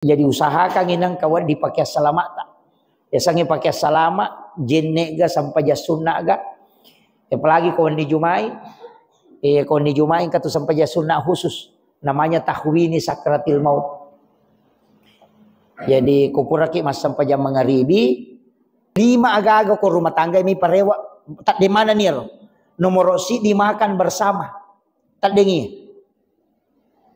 Jadi usahakan inang kawan dipakai salamat tak. Biasanya pakai salamat jenek ga sampai jas sunnah ga. Apalagi kawan di Jumai. Kawan di Jumai katu sampai jas sunnah khusus. Namanya tahwini sakratil maut. Jadi kupuraki mas sampai jam magharibi. 5 agak-agak ke rumah tangga ini parewa. Tak di mana nih lo? Nomor si dimakan bersama. Tak dengi.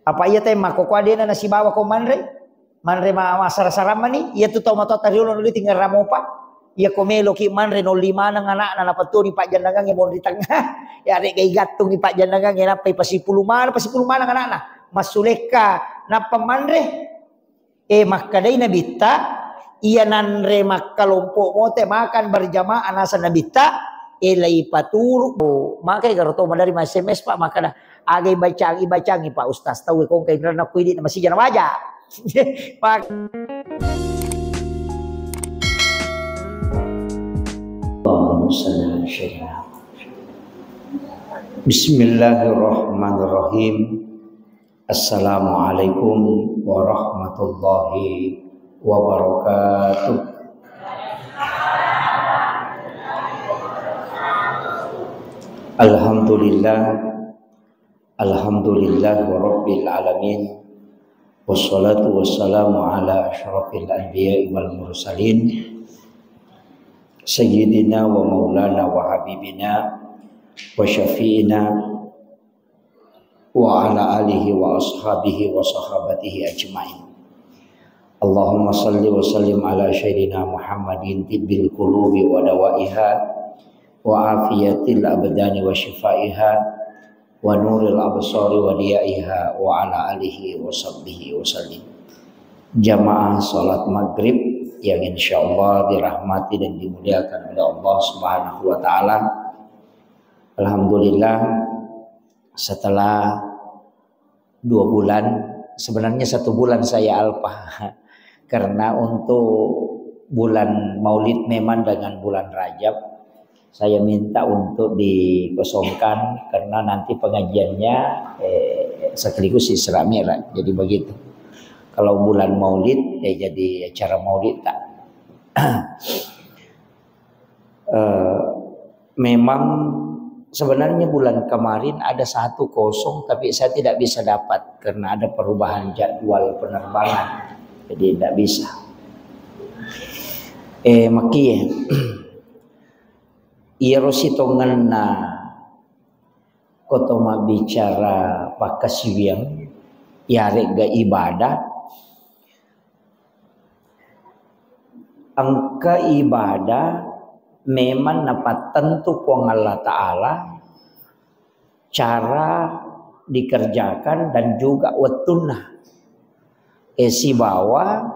Apa iya tema kok ada nasi bawa ko manre? Manre ma sarama ni, ia tu tau matau tadi ulun tinggal ramopa. Ia komelo ki manre 05 nang anak na patuni pak jandagang yang mau di tengah. Ya rek gay gatung ni pak jandagang yang apa pasi 10 mana nang anak na. Masuleka napa manre? Makadai nabita ia nanre makalompo mote makan berjamaah nasa nabita elai paturu. Makai garoto dari SMS pak makana agay bacangi pak ustaz tahu kong kay na kuidi na masih jangan wajah. Pak Bismillahirrahmanirrahim. Assalamualaikum warahmatullahi wabarakatuh. Alhamdulillah rabbil alamin. Wassalatu wassalamu ala asyrafil anbiya'i wal mursalin sayyidina wa maulana wa habibina wa syafi'ina wa ala alihi wa ashabihi wa sahabatihi ajma'in. Allahumma salli wa sallim ala sayyidina Muhammadin tibbil qulubi wa dawaiha wa afiyatil abdani wa shifaiha wa nuril absari wa diyaiha wa ala alihi wa sahbihi wa sallim. Jamaah salat maghrib yang insyaallah dirahmati dan dimuliakan oleh Allah Subhanahu wa taala. Alhamdulillah setelah 2 bulan, sebenarnya 1 bulan saya alpa karena untuk bulan Maulid memang dengan bulan Rajab saya minta untuk dikosongkan karena nanti pengajiannya sekaligus Isra Mi'raj. Jadi begitu. Kalau bulan Maulid jadi acara Maulid tak. Memang sebenarnya bulan kemarin ada 1 kosong tapi saya tidak bisa dapat karena ada perubahan jadwal penerbangan. Jadi tidak bisa. Makanya Irositongan na kotoma bicara pakasiwiang yare ga ibadah angka ibadah memang dapat tentu kuang Allah Ta'ala cara dikerjakan dan juga wetunah si bahwa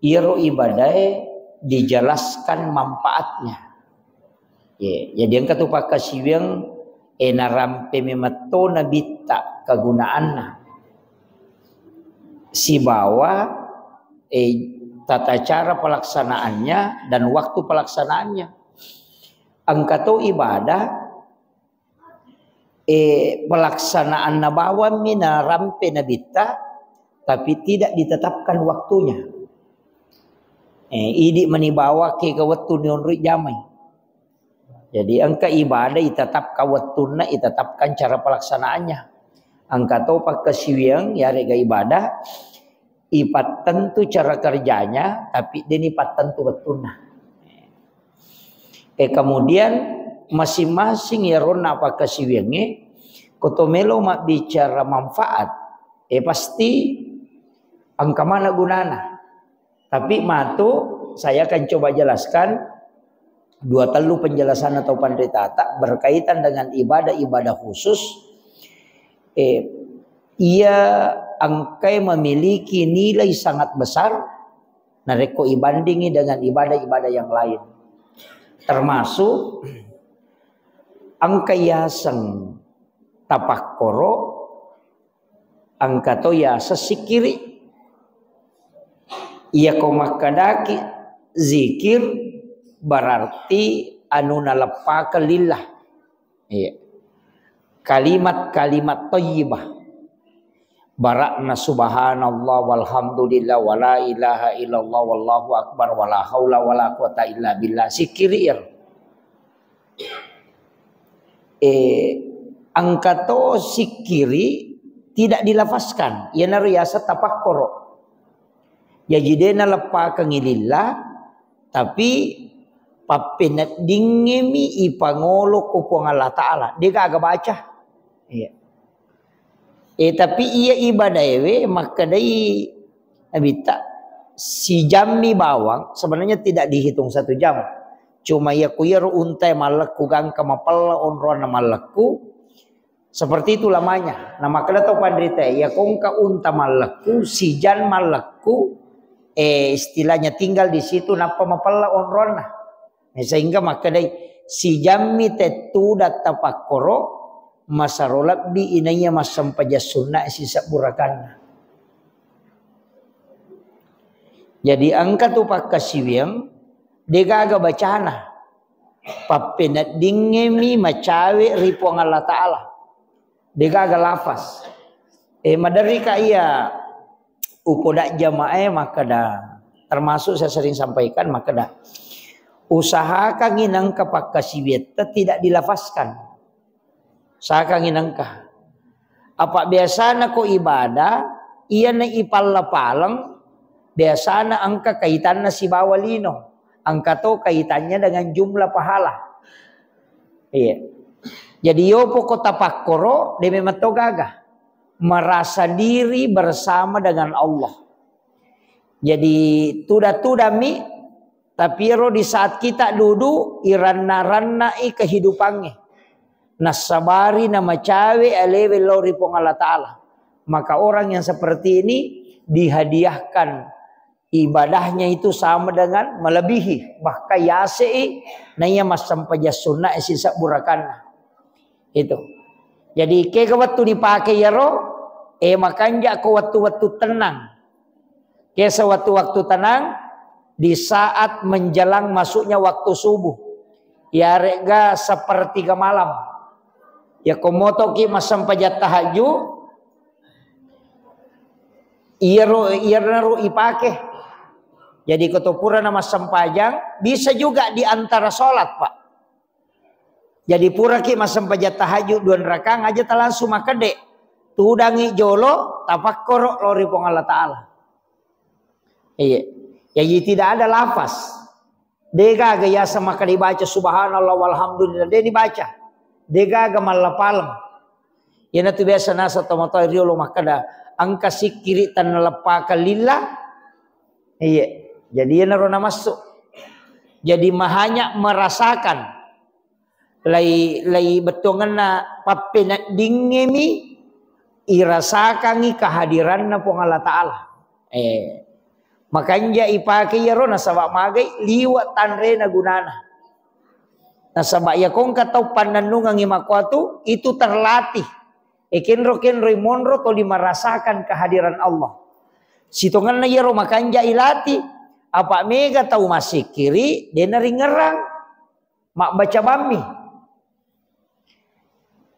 iro ibadah dijelaskan manfaatnya. Jadi yang kata pakasiwiang narampe memato nabita kagunaanna si bawa tata cara pelaksanaannya dan waktu pelaksanaannya. Angkato ibadah pelaksanaan nabawa mina rampe nabita tapi tidak ditetapkan waktunya. Idi manibawa ke waktu nionri jamai. Jadi angka ibadah itatap kawatuna itatapkan cara pelaksanaannya. Angka topak kesiwiang ya rega ibadah ipat tentu cara kerjanya tapi deni ipat tentu watuna. Kemudian masing-masing ya rona apa kesiwiangnya kotomelo mak bicara manfaat pasti angka mana gunana. Tapi matu saya akan coba jelaskan 2 penjelasan atau pandetata berkaitan dengan ibadah-ibadah khusus. Ia angkai memiliki nilai sangat besar nareko ibandingi dengan ibadah-ibadah yang lain. Termasuk angkai yasang tapakkoro angkato yasa sikiri ia komakadaki zikir berarti anu nalepakeun lillah. Kalimat-kalimat thayyibah barakna subhanallah walhamdulillah wala ilaha illallah wallahu akbar wala haula wala quwata illa billah sikiri angka to sikiri tidak dilafazkan yana riyasa tapakkuro ya jidena lepa kangilillah tapi papenat dingemi ipangolo kupong Allah Ta'ala dia kagak baca iya. Tapi ia ibadah ewe maka dari abita si jammi bawang sebenarnya tidak dihitung 1 jam. Cuma ya kuyar untai malaku gangka mapalla onrona malaku seperti itu lamanya. Nah maka datang pandrita ya kongka unta malaku si jan malaku istilahnya tinggal di situ napa mapalla onrona. Sehingga maka dari si jammi tetu datapakoro masarolat di inanya masam pajas sunnah sisa burakan. Jadi angka tu pak kasiwiang degaga bacana papenat dingemi macawe ripuang Allah Ta'ala degaga lafaz madari ka iya upodak jamaah maka dah termasuk saya sering sampaikan maka dah usahakan inang kapak kasiwiet tidak dilafazkan. Saka nginangka. Apa biasana ko ibadah, iya na ipalla palang, biasana angka kaitan na si bawalino. Angka to kaitannya dengan jumlah pahala. Iya. Jadi yopo ko tapakkoro, demi matogaga. Merasa diri bersama dengan Allah. Jadi tuda-tuda mi, tapi ro di saat kita duduk, iranna-ranna kehidupannya. Nasabari nama cawe alewe lori pong Allah Ta'ala. Maka orang yang seperti ini dihadiahkan ibadahnya itu sama dengan melebihi. Bahkan yasei naya masam pajas sunnah sisa burakan. Itu. Jadi ke waktu dipakai ya roh. Makanya ke waktu-waktu tenang. Ke sewaktu-waktu tenang. Di saat menjelang masuknya waktu subuh. Ya rega sepertiga malam. Ya komoto ki masam pajat tahajud iya naru ipake. Jadi ketopura nama sempajang bisa juga di antara sholat pak. Jadi pura ki masam pajat tahajud 2 rakang aja langsung makade tudangi jolo tapakkoro lori pong Allah Ta'ala. Iya. Jadi tidak ada lafaz. Dega gaya sama kali baca subhanallah walhamdulillah dia dibaca. Dega gamal lapalem. Yana tu biasa nasa tomato riolo makada angka sikiri tan lepaka lillah. Iya. Jadi yana rona masuk. Jadi mahanya merasakan lai betongan na papena dingemi irasakan kehadiran na pong Allah Ta'ala. Makanya ipake ya rona sabak magai liwat tanre na gunana. Nah sabak ya kong katau pandanungang imakwatu itu terlatih. Kenro monro to dimerasakan kehadiran Allah. Sitongan na yero makanja ilati. Apa mega tau masih kiri dia ngerang. Mak baca bami.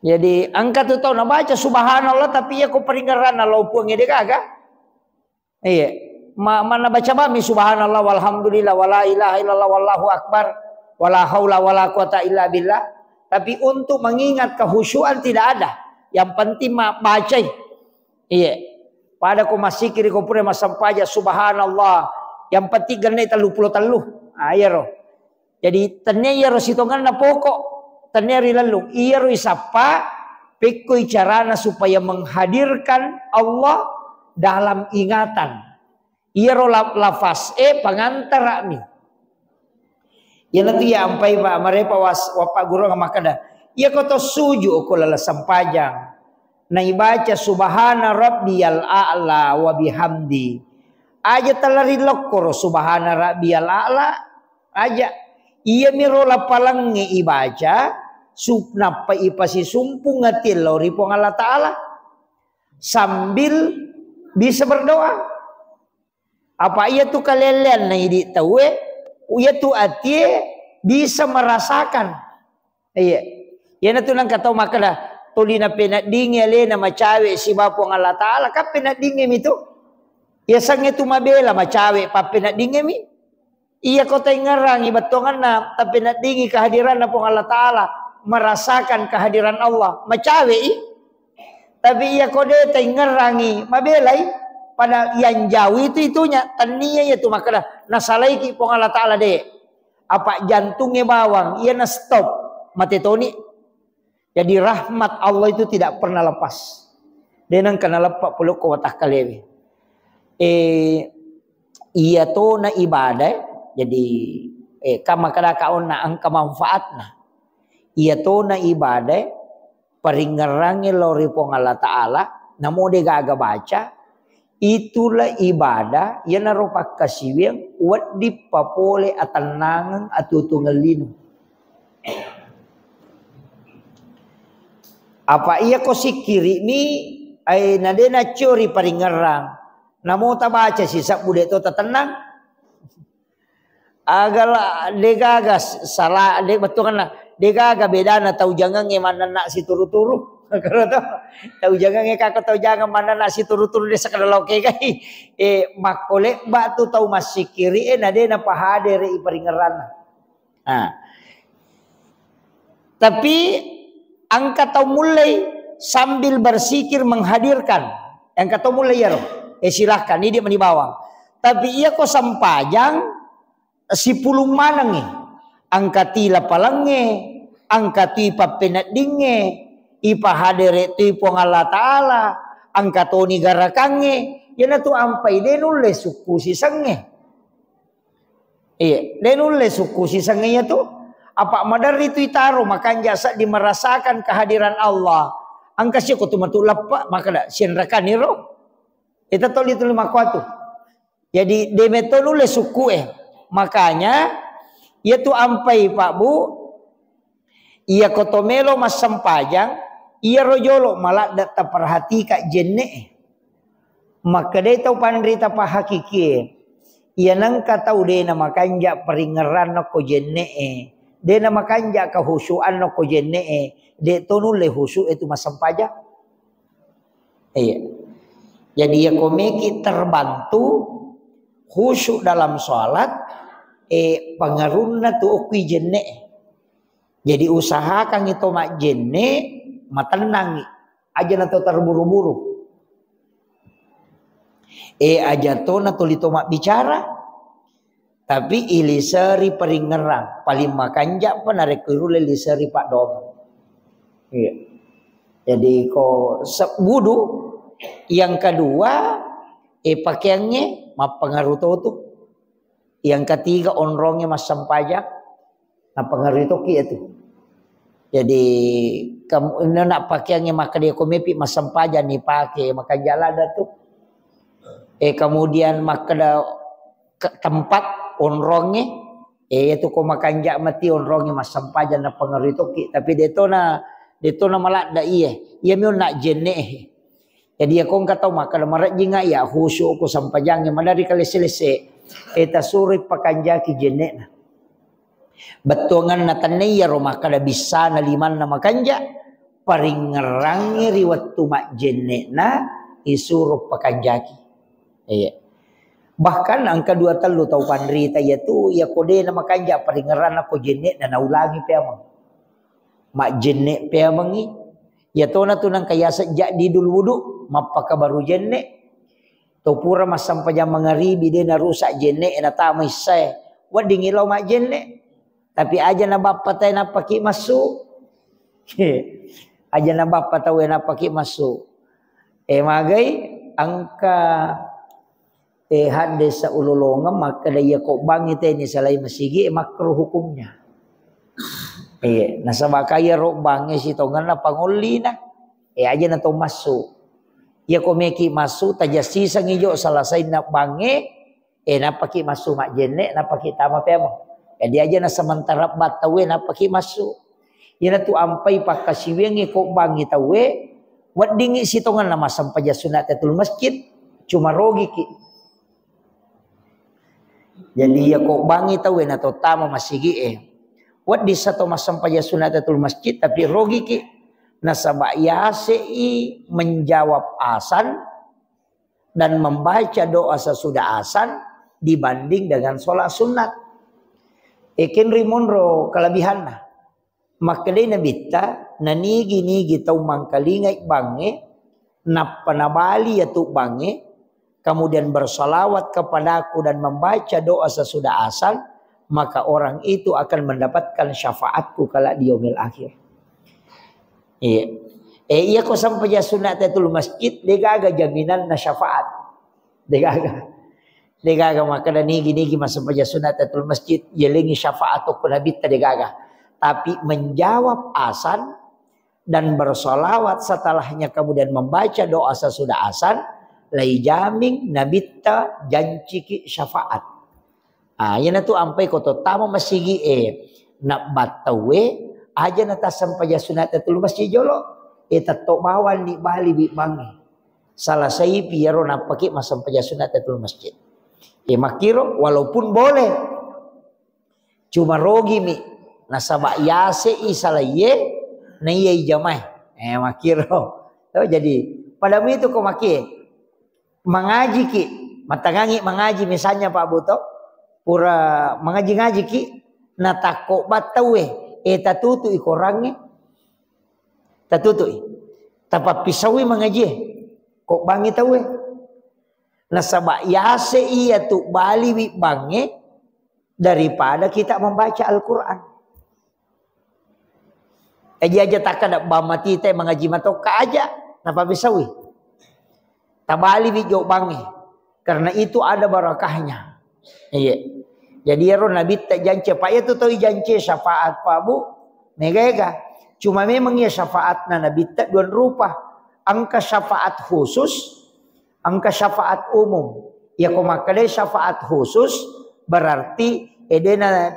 Jadi angka tu tau na baca subhanallah tapi ya ko peringaran na laupuangnya dia kagak. Iya. Mana baca bami subhanallah walhamdulillah wala ilaha illallah wallahu akbar wala haula wala quwata illa billah. Tapi untuk mengingat kehusyuan tidak ada. Yang penting baca. Iya. Pada ko masih kiri ko pura masampaja subhanallah. Yang penting ganai telu. Ayaro. Jadi tanya ro sitongan na pokok. Tanya rilalu. Iya ro isapa pikui carana supaya menghadirkan Allah dalam ingatan. Iya ro lafaz pengantar mi. Ya nanti ya ampai pak marepa wapak guru ngamakada. Iya koto suju ko lala sampajang. Na ibaca subhana rabbiyal a'la wa bihamdi. Aja talari lokoro subhana rabbiyal a'la aja. Iya mirola palangi ibaca supnapa ipasi sumpung ngatil lori pong Allah Ta'ala. Sambil bisa berdoa. Apa iya tu kalelian na idi tahu iya tu atie bisa merasakan. Iya. Iya tu nang katau makalah tuli na pinadingi ale na macawe si Bapong Allah Ta'ala ka pinadingi mi tu. Ya sang itu mabela macawe pa pinadingi mi. Iya ko tay ngarang ibatongan na ta pinadingi kehadiran na pong Allah Ta'ala, merasakan kehadiran Allah macawe tapi iya ko de tay ngarangi mabelai pada yang jauh itunya tania itu maka nasalai ki pong Allah Ta'ala de. Apa jantungnya bawang ia na stop mati toni. Jadi rahmat Allah itu tidak pernah lepas. Denang kana lepak puluk ko watah kalewi. Iya to na ibadah. Jadi kama kada kaon na ang kamanfaatna. Iya to na ibadah paringarangi lori pong Allah Ta'ala namo de gaga baca. Itulah ibadah yang narupak kasiwing wat di papole atanangan atutungalino. Apa iya ko si kiri mi ay nadena curi paringarang. Namo ta baca si sak bude to tatenang. Agala degagas salah de betul kan degaga beda na tau jangan nge mana nak si turu-turu. Kalau tau jangan nge kakak tau jangan mana nak si turu-turu de sakada loke kai. Makole ba tu tau masih kiri nadena pahade re paringarana. Tapi angka tau mulai sambil bersikir menghadirkan. Angka tau mulai ya roh. Silahkan ini dia menibawang. Tapi ia kok sampajang si pulung manangi. Angka tila palange. Angka tu ipa penadinge. Ipa hadere tu ipong Allah Ta'ala. Angka toni garakange. Yan na tu ampay. Denule suku si sange. Iya. Denule suku si sange ya tu. Apa madar itu itaro makan jasa dimerasakan kehadiran Allah. Angka siya ko tumatu lapa maka da sienrakan niro. Ita toli tuli makwatu. Jadi demeto le suku Makanya ia tu ampai Pak Bu. Ia kotomelo mas sampajang. Ia rojolo malah data perhati kak jenne. Maka dia tahu panrita pa hakiki. Ia nangka tahu dia nama kanja peringeran no ko jenne. Dia nama kanja kehusuan no ko jenne. Dia tonu le husu itu masam pajak. Iya. Jadi ya komeki terbantu khusyuk dalam sholat. Pengaruhna tu okui jenne. Jadi usahakan itu mak jenne matenangi. Aja na to terburu-buru. Aja to na tuli to mak bicara. Tapi ilisari peringerang paling makanja panarek kurule ilisari Pak Dom. Iya. Jadi ko sebudu yang kedua pakaiannya mapengaruh tu. Yang ketiga onrongnya mas sampajak. Nah pengaruh itu itu. Jadi kamu nak pakaiannya maka dia komepi mas sampajak nih pakai maka jalan dah tu. Kemudian maka ada tempat onrongnya itu ko makanja mati onrongnya mas sampajak na pengaruh itu tapi detona malah da iya mi nak jenne. Jadi aku enggak tahu maka marat jinga ya khusyuk ko sampajangnya madari kali selesai eta suri pakanjaki jenne. Betongan na tanaya rumah kada bisa na liman na makanja paringerangi riwat mak jenne na isuruh pakanjaki. Iya. Bahkan angka 2 telu tau panrita yaitu ya kode na makanja paringeran ako jenne na naulangi pe amang. Mak jenne pe amangi ya to na tunang kaya sejak di dulu wudu mapaka baru jenne to pura masam pajang mangaribi de na rusak jenne na tamay say wading ilaw mak jenne tapi aja na bapa tay na paki masuk aja na bapa taw na paki masuk magay angka hadis sa ululongam maka daya ko bangit ni salay masigi makruh hukumnya. Nasa bakaya ro bangi si tongan na panguli na. Aja na to masuk. Ya ko meki masuk tajasi sang ijo salasay na bangi napaki masuk mak jenne napaki tama pemo. Jadi aja na samantara batawe napaki masuk. Ya na tu ampai pakasiwengi ko bangi tawe wadingi si tongan na masam paja sunat atul masjid cuma rogi ki. Jadi ya kok bangi tahu na to tama masigi wat di satu masam paja sunatatul masjid tapi rogi ki Nasabak yasei menjawab azan dan membaca doa sesudah azan dibanding dengan sholat sunat. Ekin rimunro kelebihanna. Makadai nabita nanigi tau mangkalingai bange napanabali yatu bange kemudian bersalawat kepadaku dan membaca doa sesudah azan, maka orang itu akan mendapatkan syafaatku kala di yaumil akhir. Iya. Iya ko sampai sunatatul masjid degaga jaminan na syafaat. Degaga maka nigi masa sampai sunatatul masjid yelingi syafaat ko nabita degaga. Tapi menjawab azan dan bersolawat setelahnya kemudian membaca doa sesudah azan lai jaming nabita janci syafaat. Yan tu ampai koto tamo masigi nak batawe aja nata sampai sunatatul masjid jolo tato mawan di bali bi bangi. Salah saya piero napaki mas sampai sunatatul masjid. Makiro walaupun boleh cuma rogi mi nasaba yase isalaye na iya jamai. Makiro. Jadi pada itu kau maki mengaji ki, matangangi mengaji misalnya Pak Buto, pura mengaji-ngaji ki, natako batawe, tatutu ikorangi, tatutu, tapi pisawi mengaji, kok bangi tawe, nasabak yase iya tu bali wi bangi daripada kita membaca Al-Quran. Aja tak ada bamati teh mengaji matoka aja, napa pisawi. Tabali bijo bangi karena itu ada barakahnya. Iya. Jadi ya Nabi tak janji pak ya tu tahu janji syafaat Pak Bu. Mega cuma memang ya syafaat Nabi tak dua rupa. Angka syafaat khusus, angka syafaat umum. Ya komakade syafaat khusus berarti edena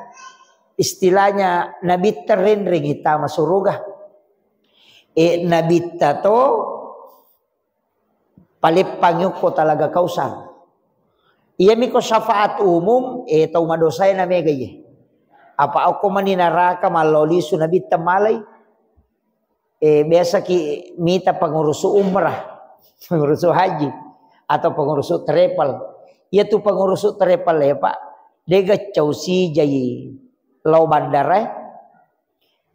istilahnya Nabi terendring kita masuk surga. Nabi tato palipang yuko talaga kausan. Iya miko syafaat umum tau madosay na megaye. Apa ako maninaraka maloli sunabi tamalay. Biasa ki mita pengurusu umrah, pengurusu haji atau pengurusu trepal. Iya tu pengurusu trepal ya Pak. Dega causi jayi lau bandara.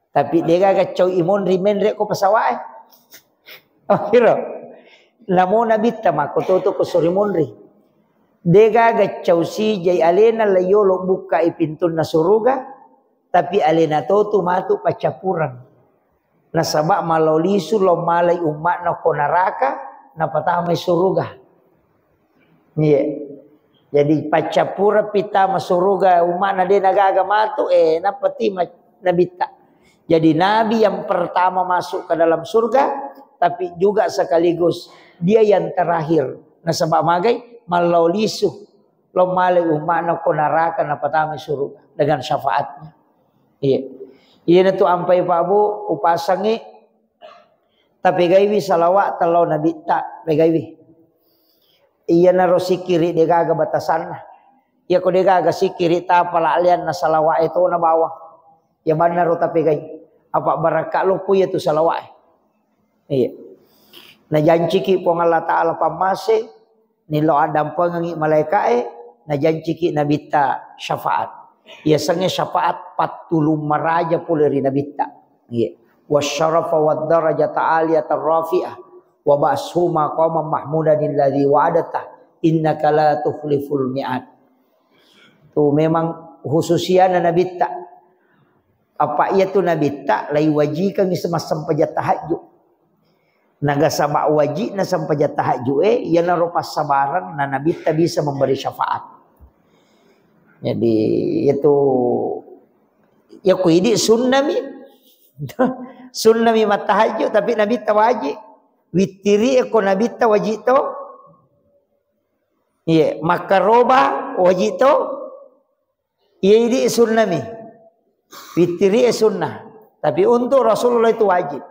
Tapi dega gacau imun rimen rek ko pasawai. Oh kira. Lamo nabita makototo ko surimunri. Dega gacausi jay alena layolo buka ipintun na suruga. Tapi alena to matu pacapuran. Nasaba malolisu lo malay umat na konaraka na patamay suruga. Yeah. Jadi pacapura pita masuruga umat na din nagagamatu napati nabita. Jadi nabi yang pertama masuk ke dalam surga tapi juga sekaligus dia yang terakhir. Nasaba magai malolisu lo malay umat na konaraka na patamay suruga dengan syafaatnya. Iya. Iya na tu ampai Pak Bu upasangi tapi gaywi salawat talau nabi tak pegaywi. Iya na rosikiri degaga batasan na. Iya ko degaga sikiri ta pala alian na salawat itu na bawah. Ya mana ro tapi gay. Apa baraka lo puya tu salawat. Iya. Na janji ki po Allah Taala pamase nilo adam pengangi malaikat na janji ki nabi ta syafaat. Ya sange syafaat patulum maraja puleri nabita. Iya. Wasyarafa wad darajata aliyata rafi'ah wa ba'shuma qawman mahmudan alladhi wa'adata innaka la tukhliful mi'ad. Tu memang khususiana nabita. Apa ia tu nabita lai wajikang semasam pajat tahajud. Naga sama wajib na sampai tahajud ia na rupas sabaran na nabita bisa memberi syafaat. Jadi itu ya kuidi sunnami sunnami matahajud tapi nabita wajib witiri eko nabita wajib to iya makaroba wajib to iya ini sunnami witiri sunnah tapi untuk Rasulullah itu wajib.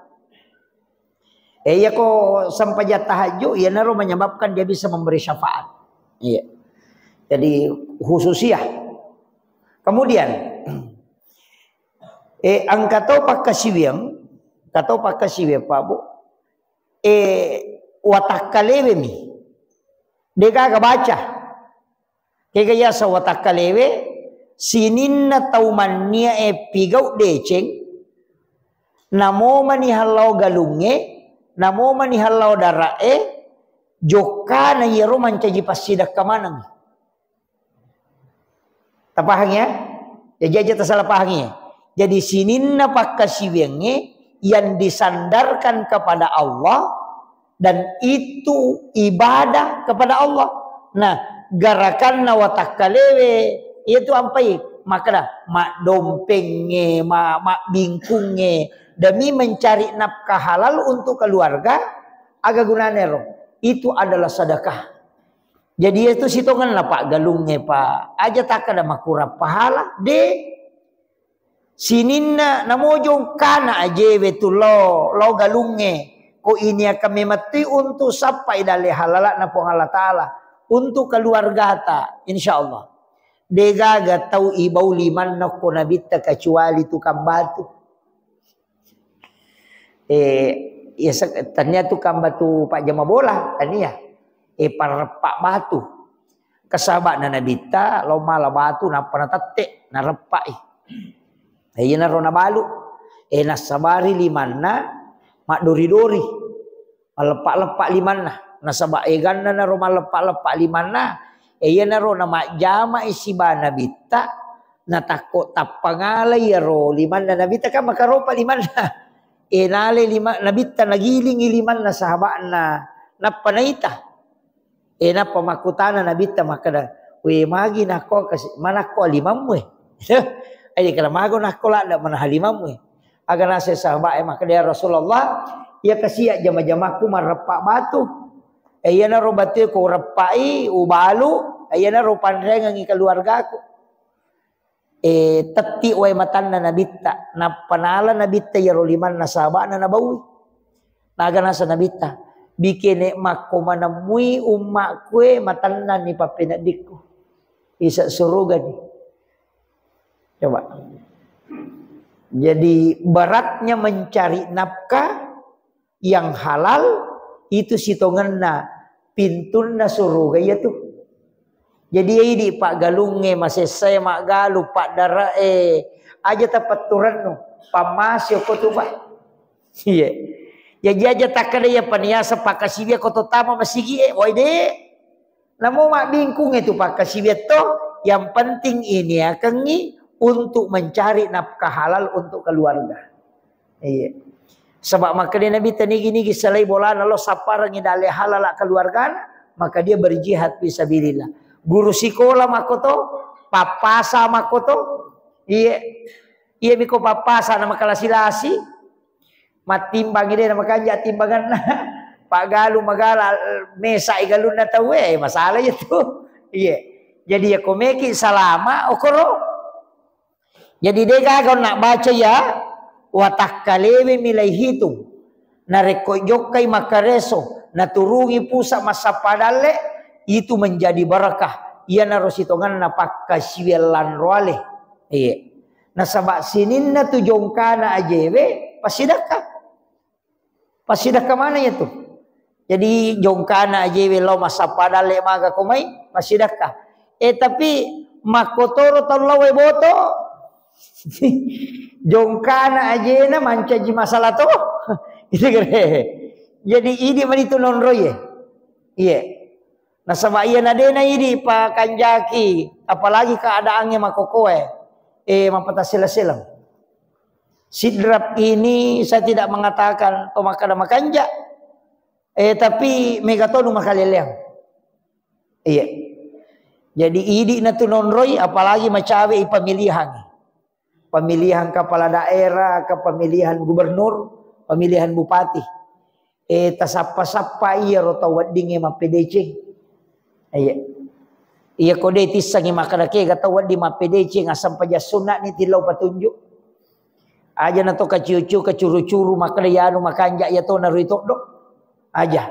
Ya kok sampai tahajud ya naruh menyebabkan dia bisa memberi syafaat. Iya. Jadi khususiah. Kemudian angkato pakkasiwiyang Kata pak kasiwe pak bu. Watakalewe mi. Deka baca. Kaya ya sa watakalewe. Sinin na tauman niya pigau deceng. Namo manihalau galunge. Namo manihalau darae. Joka na yero mancaji pasidak kamanang. Tapahangnya? Ya salah pahangnya. Jadi sinin na pakasiwenge yang disandarkan kepada Allah dan itu ibadah kepada Allah. Nah, garakan na watakalewe itu ampai maka mak dompenge, mak bingkunge demi mencari nafkah halal untuk keluarga aga gunane itu adalah sedekah. Jadi itu sitongan lah pak galungnya pak. Aja tak ada makura pahala de. Sininna namojong kana aje betulo lo galungnya. Ko ini kami mati untuk sampai dale halala na pong Allah Ta'ala. Untuk keluarga ta insyaallah. Degaga tau ibau liman na ko nabita kecuali tukang batu. Ya tanya tukang batu pak jama bola tania parpak batu kasabak na nabita lo mala batu na panatatte na repak na ro na balu nasabari limanna mak dori-dori malepak-lepak limanna nasabak ganna na ro malepak-lepak limanna na ro na mak jama isiba nabita na takut tapangalay ro limanna nabita kan makaropa limanna nale lima nabita nagiling iliman na sahabat na napanaita na pamakutana nabita makada we magi nako kasi manako limam we ay kala mago nako la da manahalimam we aga nase sahabat makada Rasulullah ya kasiya jama-jamaku marrepak batu na ro batu ko repai ubalu na ro pandrengang keluargaku teti way matan na nabita na panala nabita yaro liman na saba na nabawi naga nasa nabita bikine makumanamui umma kue matan na ni papinadik ko isa surugan coba jadi beratnya mencari nafkah yang halal itu sitongan na pintun na suruga ya tuh. Jadi ini pak galunge masih saya mak galu pak dara aja tapaturan no pamasyo ko tu pak. Iya. Jadi aja tak ada ya paniasa pak kasibia ko to tama masigi oi de. Namo mak bingkung itu pak kasibia to yang penting ini ya kengi untuk mencari nafkah halal untuk keluarga. Iya. Sebab maka dia Nabi tani gini gisalai bola lo saparang idale halal keluarga maka dia berjihad fisabilillah. Guru sekolah makoto, papasa makoto, iya miko papasa nama kalasi-lasi, matimbang ide nama kanja timbangan pak galu magala mesa igalun na tahu masalah itu, iya. Jadi ya komeki salama okoro. Jadi dega kau nak baca ya, watakalewe milai hitung, nareko jokai makareso, naturungi pusat masa padale. Itu menjadi barakah. Ia narositongan na pakasiwelan roale. Iya. Nasabak sinin na tujongkana ajewe pasidaka. Pasidaka mana itu? Jadi jongkana ajewe lo masa padale maga kumai pasidaka. Tapi makotoro taulawe boto. Jongkana ajena mancaji masalah to. Itu kere. Jadi ini manitu nonroye. Iya. Nah sama iya nadena ini pak kanjaki apalagi keadaannya makokoe mapata sila-silang sidrap ini saya tidak mengatakan to makada makanja tapi megatonu makaleleang iya jadi idi na tunonroy apalagi macawe pemilihan kepala daerah ke pemilihan gubernur pemilihan bupati tasapa-sapa iya rotawadinge ma PDC iya kode tisangi makadake gatawad di ma PDC ngasam paja sunat ni tilaw patunjuk aja na to kaciucu kacuru-curu makadayano makanja ya to naruito do aja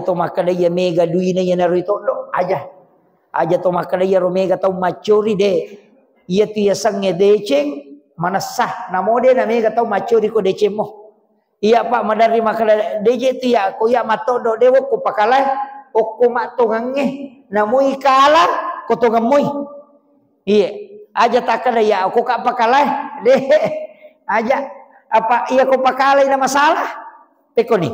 to makadaya mega duina ya naruito do aja to makadaya romega tau macuri de iya tu ya sange deceng manasah namode na mega tau macuri ko decemo Iya pak madari makala DJ tu ya ko ya matodo dewo ko pakalay o ko matongange namui kala ko tongamoy. Iya aja takada ya ako ka pakalay de aja apa iya ko pakalay na masalah teko ni.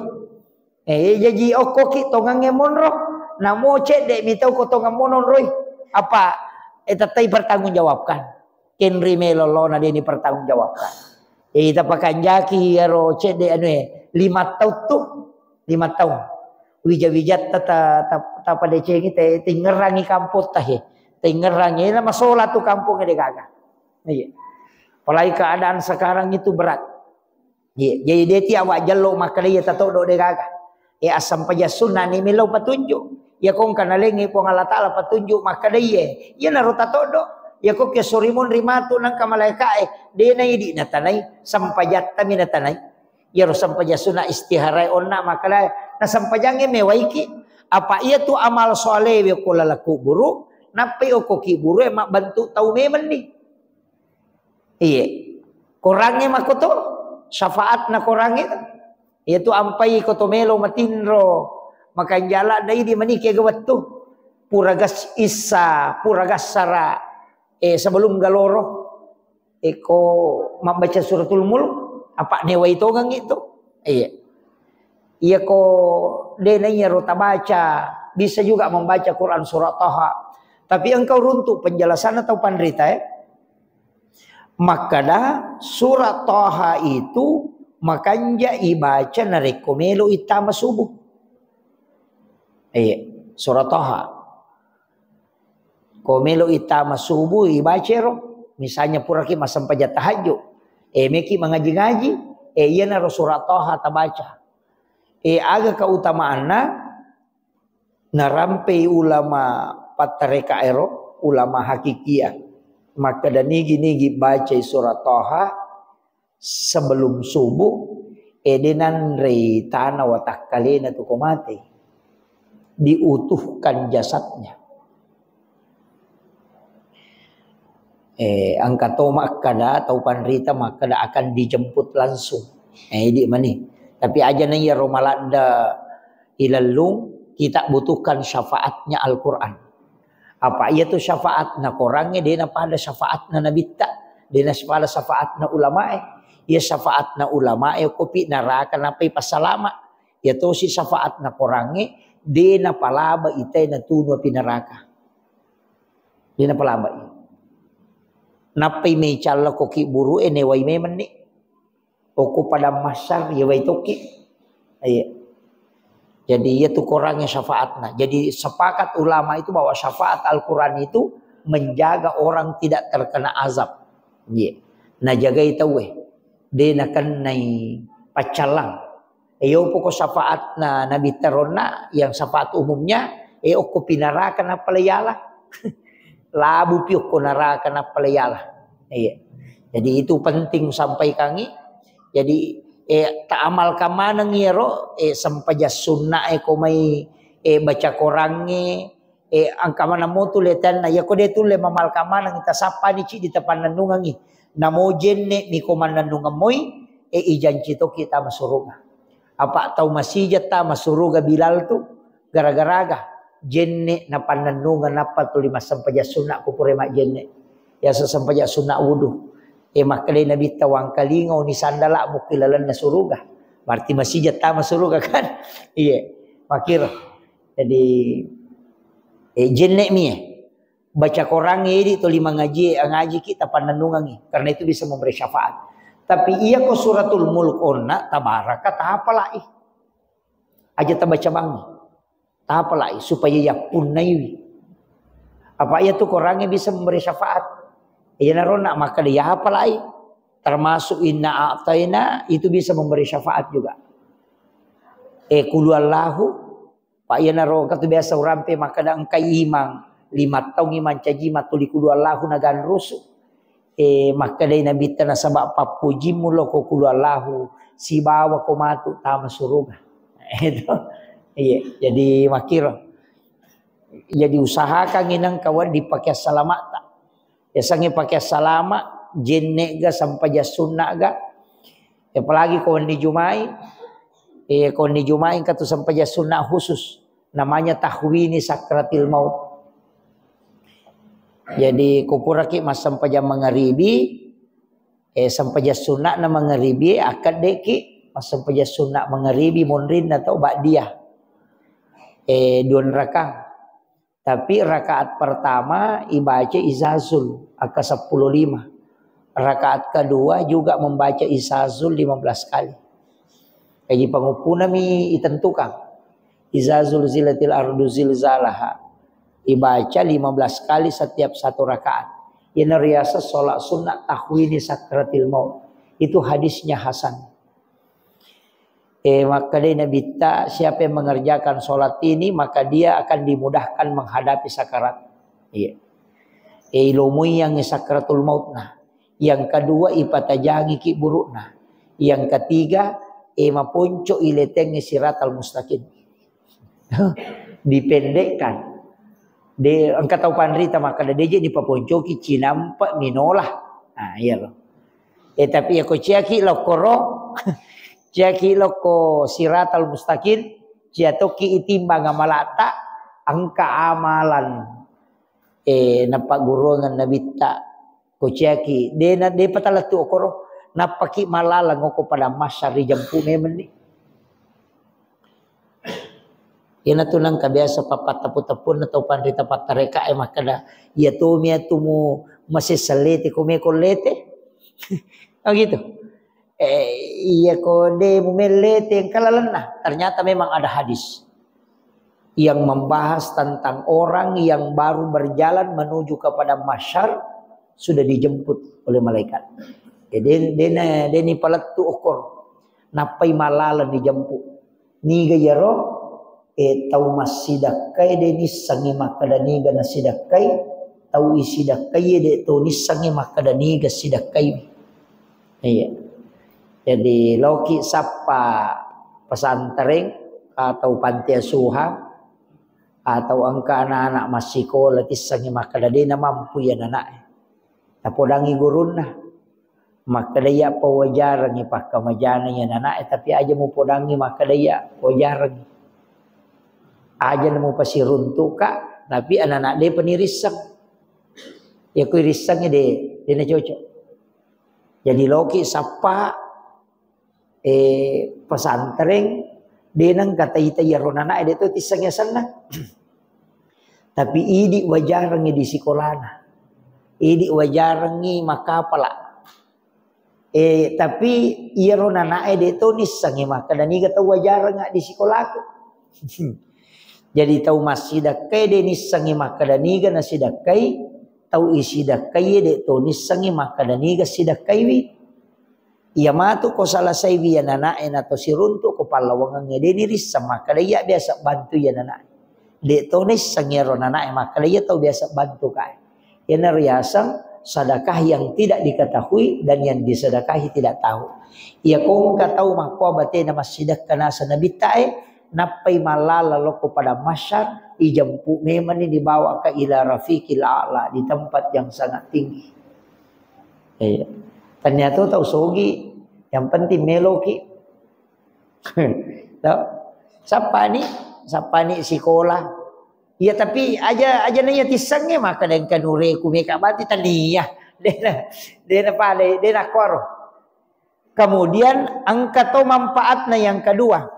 Jadi oko ki tongange monro namo cede mitau ko tongamonon roy apa etatay bertanggungjawabkan kenri melolo na dia dipertanggungjawabkan. Ita pakanjaki aro cede anu 5 tahun tuh 5 tahun. Wija-wijat ta pada cengi te tingerangi kampung tah ye. Tingerangi na masola tuh kampung de gaga. Iya. Apalagi keadaan sekarang itu berat. Iya, jadi dia ti awak jelo maka dia tato do de gaga. Asam paja sunnah ni melo petunjuk. Ya kong kana lengi pong Allah Taala petunjuk maka dia. Ya naru tato do. Ya kok ke surimun rimatu nang kamalaikai denai di natanai sampajat tami natanai ya ro sampajasuna istiharai onna makala na sampajange mewaiki apa ia tu amal soleh we kula laku buru napi oko ki buru emak bantu tau memen ni iya kurangnya makoto syafaat na kurangnya ia tu ampai koto melo matinro makan jala dai di manike gawat tu puragas isa puragas sara sebelum galoro eko membaca suratul mulk apa dewa itu gang itu iya ko denanya rota baca bisa juga membaca Quran surat Taha tapi engkau runtuh penjelasan atau pandrita maka dah surat Taha itu makanya ibaca narekomelo itama subuh surat Taha komelo itama subuh ibacero misalnya puraki masam pajat tahajud meki mengaji-ngaji iya naro surat Taha tabaca aga keutamaanna narampe ulama patareka ero ulama hakikiyah maka dan nigi baca surat Taha sebelum subuh edenan rei tanah watak kalena tu komate diutuhkan jasadnya angka tomak kada atau panrita maka akan dijemput langsung di mani tapi aja nih ya romalanda ilalung kita butuhkan syafaatnya Al-Quran apa ia tuh syafaatna korangnya dia pada syafaatna nabita dia pada syafaatna ulama ya syafaatna ulama kopi neraka napai pasalama ya tuh si syafaatna korangnya dia palaba itai na tunu pinaraka dia palaba napai may chala ko ki buru eneway may mani oku pada masar ya way toki jadi itu kurangnya syafaatnya jadi sepakat ulama itu bahwa syafaat Al-Quran itu menjaga orang tidak terkena azab nah jaga itu dia nakan nai pacalang poko syafaat na nabi terona yang syafaat umumnya oku pinarakan apa layalah labu piuk ko neraka na palayala. Jadi itu penting sampai kangi. Jadi taamal ka manang yero sampaja sunna ko may baca korange ang kamana mo tuletan na yako de tule mamal ka manang ita sapa ni ci di tapan nanungangi. Namojen ni ko mananungan moy ijanci to kita masuruga. Apa tau masijat ta masuruga Bilal tu gara-garaga jenne na pananungan apa tu 5 sampaja sunna ko pure mak jenne ya sampaja sunna wudu makale nabi tawang kalingaw ni sandala mo kilalan na suruga berarti masih jata masuruga kan makir jadi jenne mi baca Quran ini tu 5 ngaji kita pananungan karena itu bisa memberi syafaat tapi iya ko suratul mulk onna tabaraka ta apalai aja tabaca bangi apalagi supaya ya punai apa ya tuh orangnya bisa memberi syafaat ya narona maka dia apalagi termasuk inna a'taina itu bisa memberi syafaat juga kuluallahu pak ya naro kata biasa urampe maka da engkai imang 5 tahun iman caji matuli kuluallahu nagan rusu maka dai nabi tanah sabak papujimu lo ko kuluallahu si bawa ko matu tama suruga itu jadi makir jadi usahakan inang kawan dipakai salamat ya sange pakai salama jenne ga sampaja sunna ga Apalagi kau ni Jumai, kau ni Jumai katu sampai sunnah khusus, namanya tahwini sakratil maut. Jadi kupuraki mas sampai jam mengaribi, sampai sunnah na mengaribi akad deki, mas sampai sunnah mengaribi munrin atau ba'diyah. Dua rakaat. Tapi rakaat pertama ibaca izazul angka 10:5. Rakaat kedua juga membaca izazul 15 kali. Jadi pangupuna mi itentukan. Izazul zilatil ardu zilzalaha. Ibaca 15 kali setiap satu rakaat. Ini riasa sholat sunnah tahwini sakratil maut. Itu hadisnya Hasan. Maka dia Nabi siapa yang mengerjakan sholat ini maka dia akan dimudahkan menghadapi sakarat. Iya. Ilmu yang sakratul maut nah. Yang kedua ipatajangi ki burukna. Yang ketiga mapunco ileteng siratal mustaqim. Dipendekkan. De angkat tahu panrita maka dia di papunco ki cinampa minolah. Nah iya loh. Tapi aku ciaki lokoro ciaki loko siratal mustaqim ciatoki itimbang amalata angka amalan nampak gurungan nabita kuciaki dena de patalatu okoro napaki malala ngoko pada masyari jampu memen ni ina tunang kabiasa papat tapu-tapun atau pandita patareka makada ya tu mia tumu masih selete kume kolete oh gitu iya kode mumelete yang kalalena ternyata memang ada hadis yang membahas tentang orang yang baru berjalan menuju kepada masyar sudah dijemput oleh malaikat. Deni palatu okor napai malala dijemput. Niga yaro tau masidakai deni sangi makadaniga nasidakai tau isidakai de to nisangi makadaniga sidakai. Iya. Jadi loki sapa pesantren atau panti asuhan atau angka anak-anak masih sekolah tisangi makadadena mampu ya anak. Tapodangi guruna maka daya pawajaran ni pakamajana ya anak tapi aja mau podangi maka daya pawajaran aja mau pasiruntuk kak tapi anak-anak dia penirisang ya ku risangnya dia cocok jadi loki sapa pesantren dia nang kata ita ya ronana dia tu tisangnya sana tapi idi wajarangnya di sekolahna idi wajarangi makapala tapi iya rona nae de to nisangi maka dan iga tau wajarang di sekolahku jadi tau masidakai de nisangi maka dan iga nasidakai tau isidakai de to nisangi maka dan iga sidakai wi iya matu ko salah sai wi nanae nato siruntu ko palawangan de ni risa maka dia biasa bantu ya nanae de to nisangi rona nae maka dia tau biasa bantu kai. Ini riasan sedekah yang tidak diketahui dan yang disedekahi tidak tahu. Ia kong tahu makwa bate nama sedekah nasa nabi tae napai malala loko pada masyar ijampu memang ini dibawa ke ila rafiqil a'la di tempat yang sangat tinggi. Ternyata tahu sogi yang penting meloki. Tahu? Siapa ni sekolah? Ya tapi aja nanya tisangnya maka dengan kanure kumeka bati tania dena pale dena koro. Kemudian angka to manfaatnya yang kedua.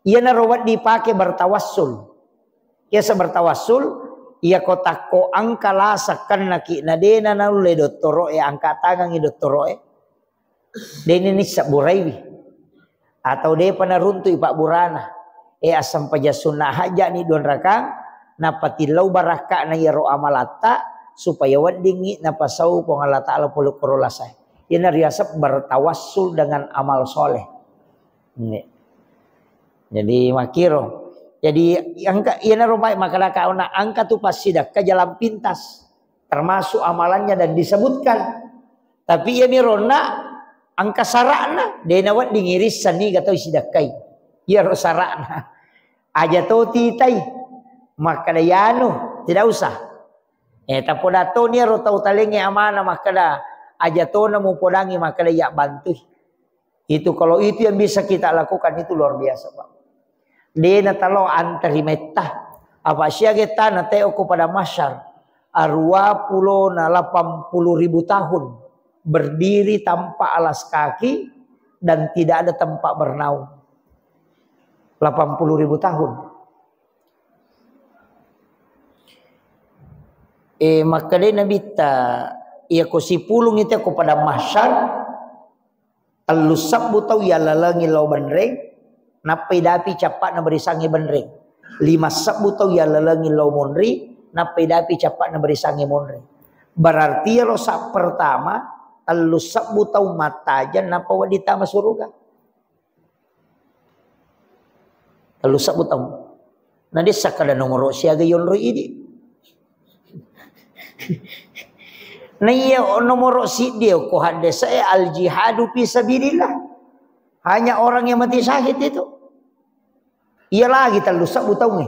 Ia narawat dipakai bertawassul. Ya bertawassul ia kotako angka lasakan naki nadena nalule dottoro angka tangan dottoro dene ni saburaiwi atau de panaruntu Pak Burana asam paja sunnah haja ni don rakang napatilau baraka na yaro amalata supaya wadingi napasau Allah Ta'ala puluh korolasai. Ini riasap bertawassul dengan amal soleh. Jadi makiro. Jadi angka ina rumai makalaka ona angka tu pasidak ke jalan pintas termasuk amalannya dan disebutkan. Tapi ia mirona angka sarana denawat dingiris sani gatau sidakai. Ya sarana. Aja to titai maka dayano tidak usah tapoda to ni ro tau talenge amana maka da aja to na mo podangi maka ya bantu Itu kalau itu yang bisa kita lakukan itu luar biasa, Pak. Dia natalo antari metah. Apa sia kita nateo kepada masyar. Arwa pulau na 80.000 tahun berdiri tanpa alas kaki dan tidak ada tempat bernaung. 80.000 tahun. Maka dia Nabi ia kusipulung itu kepada masyar. Alusab butau ya lalangi lau benreng, napai dapi capat na berisangi benreng. 5 sabu tau ya lalangi lau monri, napai dapi capat na berisangi monri. Berarti rosak pertama, alusab butau matajan napa wadita masuruga. Alusab butau. Nadi sakada nomor siaga yonro ini. Nah iya nomor si dia ko hadis saya al jihadu fi sabilillah. Hanya orang yang mati syahid itu. Iya lagi talusak butau nih.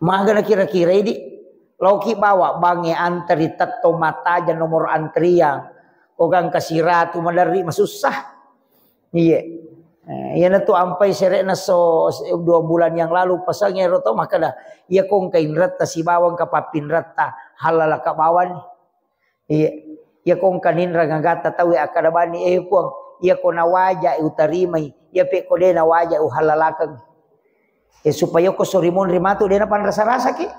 Magana kira-kira ini loki bawa bange antri tato mata aja nomor antrian. Kogang kasiratu madari masusah. Iya. Iya na tu ampai seret na so 2 bulan yang lalu pasangnya roto maka dah iya kong kain rata si bawang kapapin rata halala ka bawan. Iya kong kanin rangagata tawi akadabani puang iya ko na waja utarimay iya pe ko de na waja halalakang. Supaya ko sorimon rimatu de na pan rasa-rasa ki.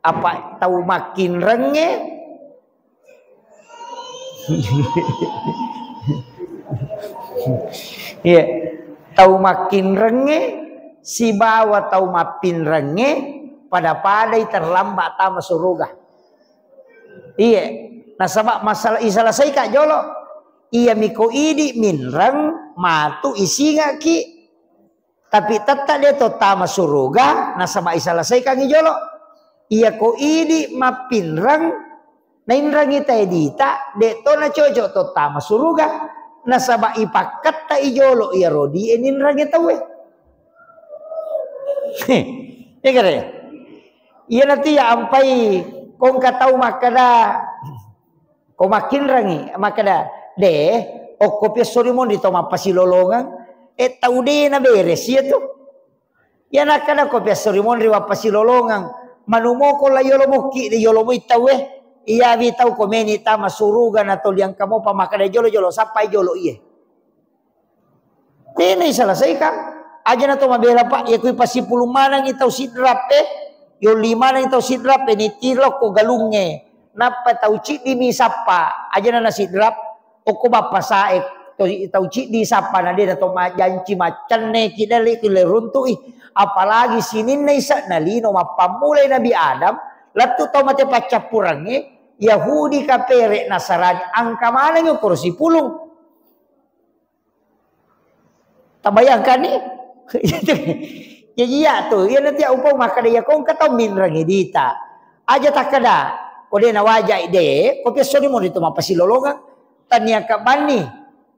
Apa tahu makin renge? Iya, tahu makin renge, si bawa tahu makin renge, pada padai terlambat tama suruga. Iya, nah sebab masalah selesai kak jolo, iya miko idi minrang matu isi ki, tapi tetap dia to tama suruga, nah sama selesai kak jolo, iya ko idi mapinrang, nah inrang ita edita, de to na cocok to tama suruga. Nasaba ipakat ta ijolo ya rodi enin rage tawe. Ya kare. Iya nanti ya ampai kong katau makada ko makin rangi makada de o kopya sorimon di toma pasilolongan tau de na beres ya tu. Ya nakada kopya sorimon riwa pasilolongan manumoko la yolo muki de yolo mo itawe. Iya bitau komeni tama surugan atau yang kamu pamakada jolo sampai jolo iya. Ini selesaikan. Aja na to mabela pak ya kui pasi puluh manang itau sidrap yo 5 nang itau sidrap ni tilok ko galunge. Napa tau cik di mi sapa aja na sidrap o ko bapa saek to tau cik di sapa na de to janci macan ne kidale kile runtu apalagi sinin na isa nalino mapamulay Nabi Adam latu to mate pacapurange Yahudi kapere Nasarani angka mana yung kursi pulung. Tabayangkan nih. Jadi ya tuh, ya nanti upang makada ya kong katau minrang edita. Aja tak kada, kode na wajah ide, kopi sori mo dito mapasilolongan. Tanya kabani,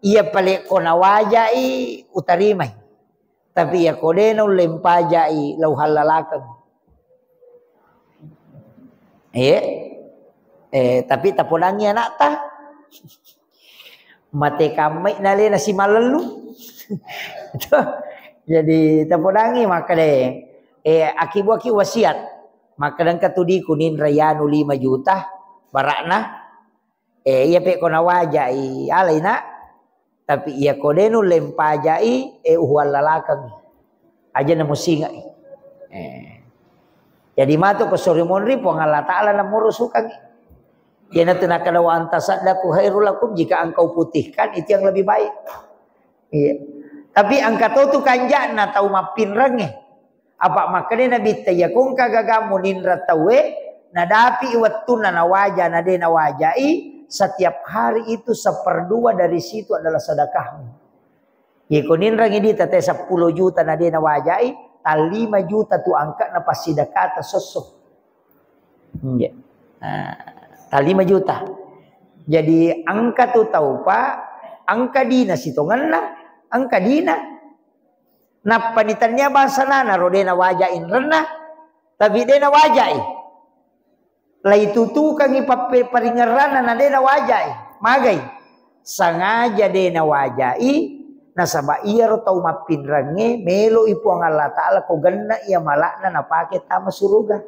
iya pale ko na wajah utarimay. Tapi ya kode na lempaja lauhalalakang. Tapi tapulangi anak ta mate kamay nali na si malalu. Jadi tapulangi maka deh aki wasiat maka dan katudi kunin rayanu 5 juta barakna iya pe kona wajai alaina tapi iya kodenu lempajai uhualalakang aja na musinga jadi matu ko sori monri po Allah Ta'ala na murusukan. Yan natin nakalawa antasaddaku khairul lakum jika engkau putihkan itu yang lebih baik. Iya. Tapi angka tu kanja na tau mapinrang Apa makanya Nabi tayakung kagagamu ninra tawe nadapi iwatuna na wajah na de na wajai setiap hari itu 1/2 dari situ adalah sedekahmu. Yeko ninrang ini tete 10 juta na de na wajai 5 juta tu angka na pasidakata sosok. Iya. 5 juta. Jadi angka tu tahu pak, angka dina sitongan na, angka dina. Nah panitannya bahasa nana rodena wajain renah, tapi dena wajai. Lah itu tu kami paringeran na dena wajai, magai. sengaja de na wajai nasaba iya ro tau mapinrange melo ipu ang Allah Ta'ala ko ganna iya malakna na pake tama suruga.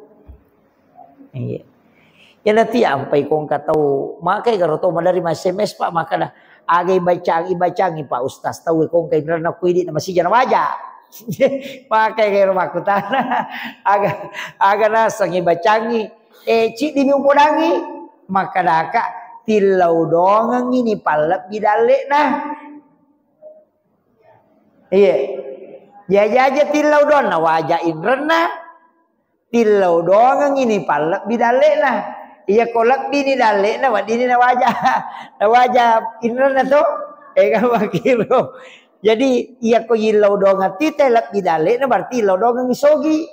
Iya. Ya nanti ampai kong katau makai karo tau madari SMS pak maka dah agay bacangi pak ustaz tau kong kay na kuidi na masih na waja. Pakai kay rumah kutana aga na sangi bacangi cik di miupodangi maka daka tilau dongang ini palap bidale nah. Iya. Jaja tilau don na wajain rena. Tilau doang ini palak bidale na. Iya kolak bini dale na wadini na wajah. Na wajah inrena to. Kan makiro. Jadi iya ko yilau doang telak bidale na berarti ilau doang isogi.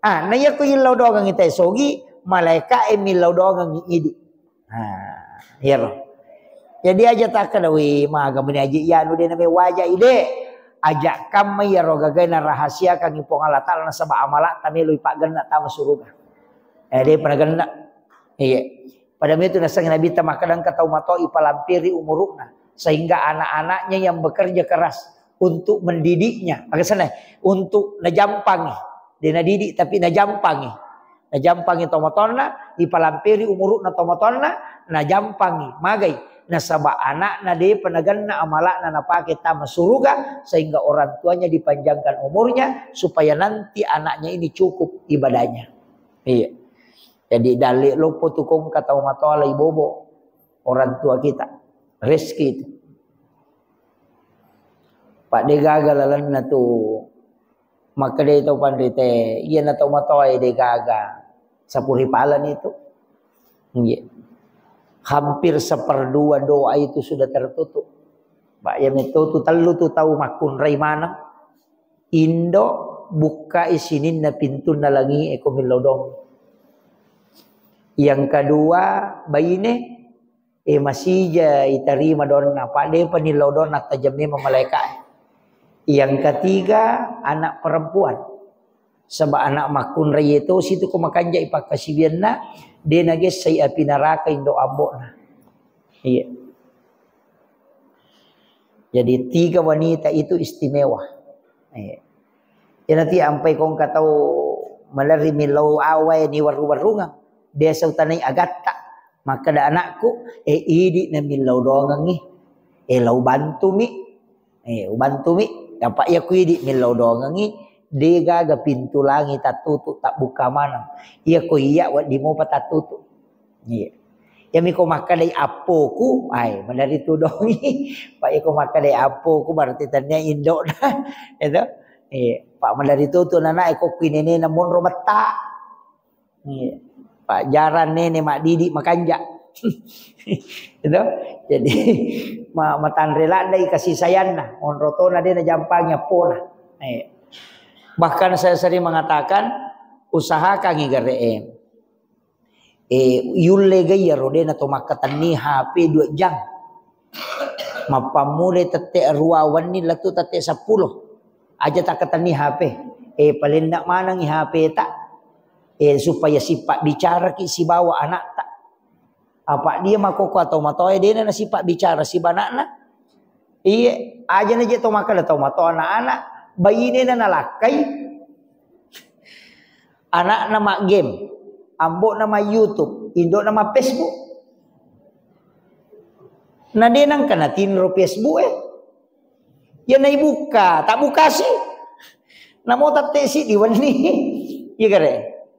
Na iya ko yilau doang ite sogi malaika emilau doang idi. Iya loh. Jadi aja tak kadawi maga bani aja iya nu de na wajah ide. Ajak kami ya rogagay na rahasia kang ipong Allah Ta'ala na sabah amala tami luy pagana tama suruga. Dia pernah ganda. Iya. Pada itu nasang Nabi tamakadang katau mato ipalampiri umurukna sehingga anak-anaknya yang bekerja keras untuk mendidiknya. Agak sana untuk najampangi. Dia nadidik tapi najampangi. Najampangi tomatonna ipalampiri umurukna tomatonna najampangi magai. Nasaba anak na de penagana amalak na napake tama suruga sehingga orang tuanya dipanjangkan umurnya supaya nanti anaknya ini cukup ibadahnya. Iya. Jadi dalil lo potukong kata umatola ibobo orang tua kita rezeki itu. Pak de gagal lalan na tu maka de to pandite iya na to matoy de gaga sa puripalan itu. Iya. Hampir seperdua doa itu sudah tertutup. Pak ya metu telu tu tahu makun rai mana. Indo buka isinin na pintu na langi eko milodong. Yang kedua bayine masih ja itarima donna Pak de panilodon na tajamnya malaikat. Yang ketiga anak perempuan. Sebab anak makun rai itu situ ko makanja ipakasibian na dia nages saya api neraka indo ambok na. Iya. Jadi 3 wanita itu istimewa. Iya. Ya nanti ampai kong katau malari milau awai ni waru-warunga. Dia sautanay agatta. Maka da anakku idi na milau doang ni. Lau bantu mi. Bantu mi. Dapat ya ku idi milau doang ni. Dia gaga pintu langit tak tutup tak buka mana. Iya ko iya wat di mo pa tak tutup. Iya. Ya mi ko makadai apoku ay mandari tudongi. Pak ya ko makadai apoku berarti tanya indo dah. Itu. Iya. Pak mandari tutu nana ko kinene namun rometa. Iya. Pak jaran nene mak didik makanja. Itu. Jadi matan rela dai kasih sayang nah. On rotona dia na jampangnya pona. Iya. Bahkan saya sering mengatakan usahakan ngigareem. Yulle gaya rodena to makatan ni HP 2 jam. Mapamule tete ruawan ni latu tete 10. Aja tak katani HP. Paling nak mana ngi HP tak. Supaya sifat bicara ki si bawa anak tak. Apa dia makoko atau matoy dia na sifat bicara si banakna. Iya, aja na je to makala to mato anak-anak. Bayi ini na nalakai, anak nama game, ambok nama YouTube, indok nama Facebook. Na dia nang kana tinro Facebook ya na ibuka, tak buka sih. Namo tate si diwani, iya kare.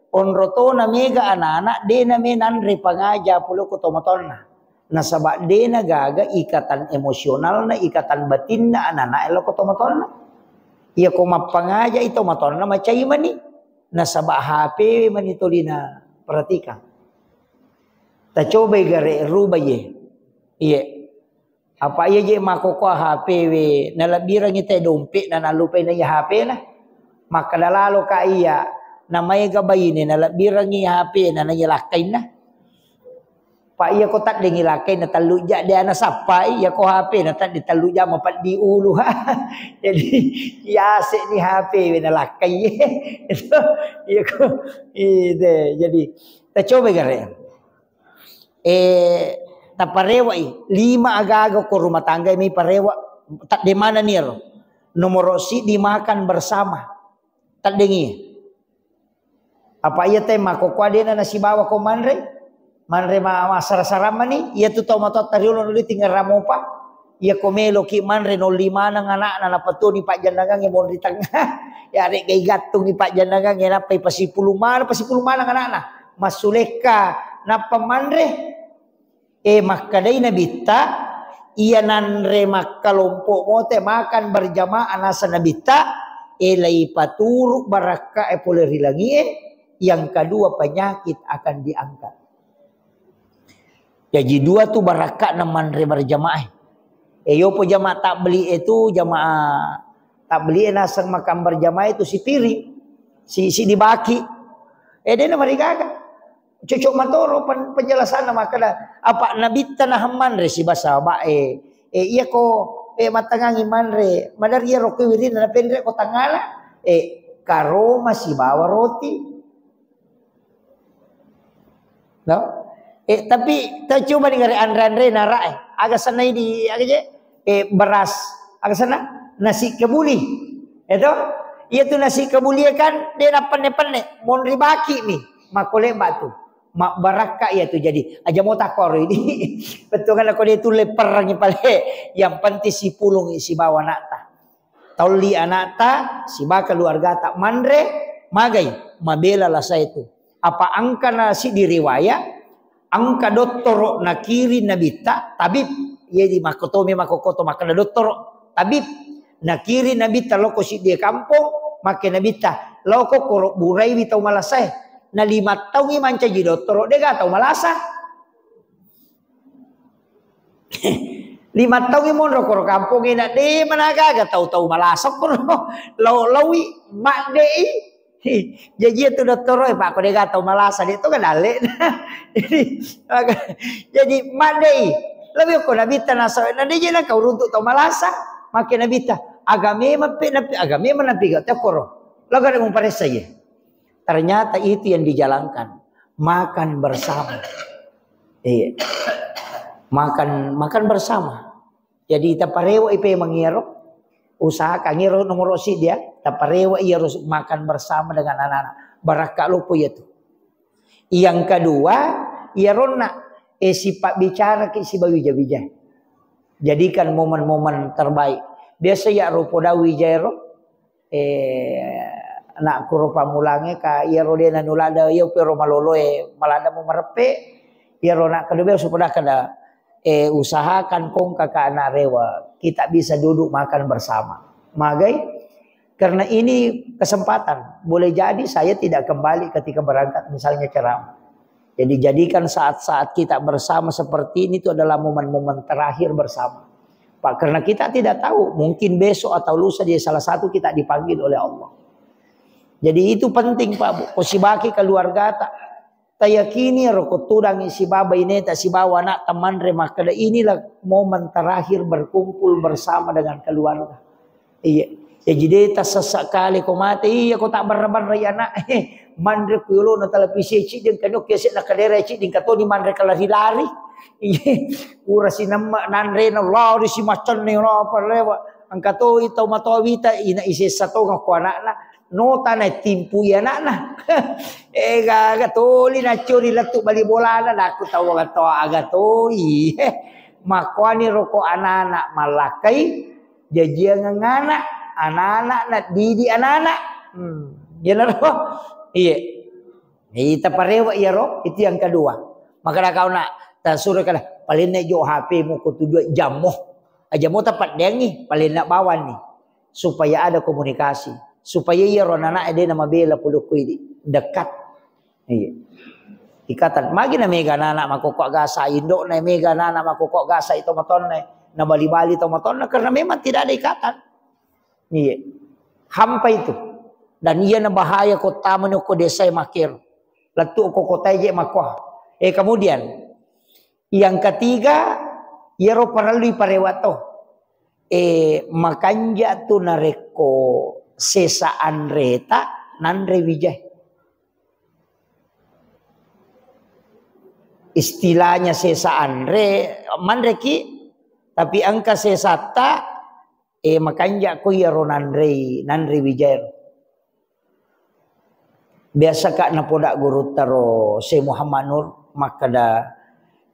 Onroto na mega anak-anak, dia na menanre pangaja pulo ko tomatona. Nasaba dia na gaga ikatan emosional na ikatan batin na anak-anak elo ko tomatona. Iya ko mapangaja ito maton na macay mani nasaba HP manituli na perhatikan. Ta coba gare rubaye. Iya. Apa iya je makoko HP we nalabirang ite dompet na nalupay na ya HP na. Maka dalalo ka iya na may gabay ni nalabirang iya HP na nayalakay na. Pa iya ko tak dingilakay na taluja dia na sapay iya ko HP na tak ditaluja mapat di ulu ha. Jadi ya asik ni HP we na lakay. Itu iya ko ide jadi ta coba gare. taparewa lima agaga ko rumah tangga may parewa tak di mana niro nomor si dimakan bersama tak dengi apa iya teh makokwa dia na si bawa ko manre masara-sarama ni iya tu tau matot tariulo nuli tinggal ramopa iya komelo ki manre no lima nang anak na napatu ni Pak Jandagang yang mau di tengah ya arek gay gatung ni Pak Jandagang ya napay pasipulumana nang anak na masuleka na pamanre makaday na bita iya nanre makalompo mo te makan berjamaah nasa nabita lay paturu baraka poleri lagi yang kedua penyakit akan diangkat. Jadi dua tu baraka na manre berjamaah. Yo po jamaah tak beli itu jamaah tak beli nasa makan berjamaah itu si piring si dibaki. Dia na marigaga. Cocok matoro penjelasan nama kada apa nabita na manre si basa ba iya ko matangangi manre madar iya roko wirin na pendre ko tangala karo masih bawa roti no tapi ta coba dengar andre nara agak sana di agak beras agak sana nasi kebuli itu iya tu nasi kebuli kan dia penne mon ribaki nih makole batu mak baraka ya tu jadi aja mau takor ini betul kan aku dia tu leper ni pale yang penting si pulung si bawa nakta tauli anakta si ba keluarga tak mandre magai mabela lah saya itu apa angka nasi di riwayat angka doktor nakiri nabita tabib ye di makotomi makokoto makana doktor tabib nakiri nabita loko si dia kampung makin nabita loko korok burai bitau malasai na 5 tahun iman caji doktor dia gak tahu malasa 5 tahun iman rokor kampung ina de managa gak tahu malasa kono lawi mak dei jadi itu doktor pak ko dia gak tahu malasa dia tu kan dale jadi mak dei lebih ko nabita nasa na dia na kau runtuk tahu malasa makin nabita agame napi gak takoro laga ada memparesa ya. Ternyata itu yang dijalankan. Makan bersama. Makan bersama. Jadi taparewa ipe mangiro. Usaha kangiro nomor si dia. Taparewa ia harus makan bersama dengan anak-anak. Baraka lupo itu. Yang kedua. Ia rona. Sifat bicara ke si bawija-bija. Jadikan momen-momen terbaik. Biasa ya rupo dawi jairo. Anak kurupa mulange ka iya rodena nulada iya pero maloloe malada mo marepe iya rona kedua supaya kada usahakan kong kakak anak rewa kita bisa duduk makan bersama magai karena ini kesempatan boleh jadi saya tidak kembali ketika berangkat misalnya ceramah jadi jadikan saat-saat kita bersama seperti ini itu adalah momen-momen terakhir bersama Pak karena kita tidak tahu mungkin besok atau lusa dia salah satu kita dipanggil oleh Allah. Jadi itu penting Pak. Kusibaki keluarga tak tayakini roko tudang si baba ini tak si bawa anak teman remak kada inilah momen terakhir berkumpul bersama dengan keluarga. Iya. Ya jadi tak sesak kali ko mati iya ko tak berban ray anak mandre kulo na televisi ci din kanok keset na kadere ci din kato di mandre kalari-lari. Iya. Ura sinama nanre na lari si macon ni ro parewa. Ang kato itaw matawita ina isisato nga ko anak na nota na timpu ya nak gagatuli na curi letuk bali bola na aku tahu gato agatoi makwani roko anak-anak malakai jajian ngana anak-anak na didi anak-anak ya naro iya kita parewa ya ro itu yang kedua maka kau nak tasur kada paling nak jo HP mu ko 2 jam mo aja mo tapat dengi paling nak bawan nih supaya ada komunikasi supaya ia ronana ade nama bela puluh kuidi dekat iya ikatan magi na mega nana makokok gasa indok na mega nana makokok gasa itu maton na bali-bali itu maton karena memang tidak ada ikatan iya hampa itu dan ia na bahaya kota menuko desa makir letu ko kota je makwah kemudian yang ketiga ia ro paralui parewato makanja tu nareko sesa andreta nanre wijay istilahnya sesa andre mandreki tapi angka sesata makanya ko yaro nanre wijair biasa kak napoda guru taro se Muhammad Nur makada